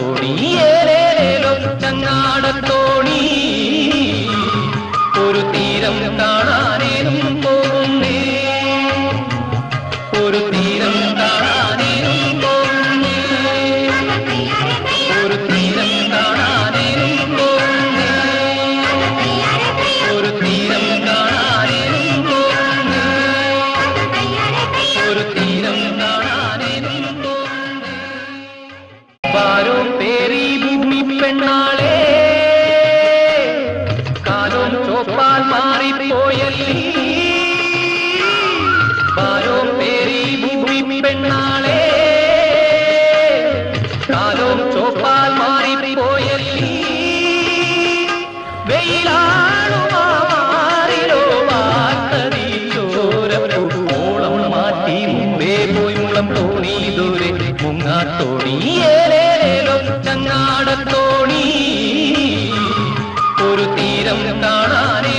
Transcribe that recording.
മുങ്ങാത്തോണി ഏലേലോ ചങ്ങാടത്തോണി ഒരു തീരം കാണാനേനും പോകുന്നേ ഒരു തീരം കാണാനേനും പോകുന്നേ ഒരു തീരം കാണാനേനും പോകുന്നേ ഒരു തീരം കാണാനേനും പോകുന്നേ ഒരു തീരം കാണാനേനും പോകുന്നേ പാരോ പേരി ഭൂമി പെണ്ണാളെ കാലം ചോപ്പാൽ മാറിപ്പോയല്ലീ പാരോ പേരി ഭൂമി പെണ്ണാളെ കാലം ചോപ്പാൽ മാറിപ്പോയല്ലീ വെയിലാണുമാറിലോ വാർത്തതി ചോരപ്പൂളം മാറ്റി മുമ്പേ പോയി മുളം തോണി ദൂരെ മുങ്ങാത്തോണി ഏലേലോ ചങ്ങാടത്തോണി ഒരു തീരം കാണാനേ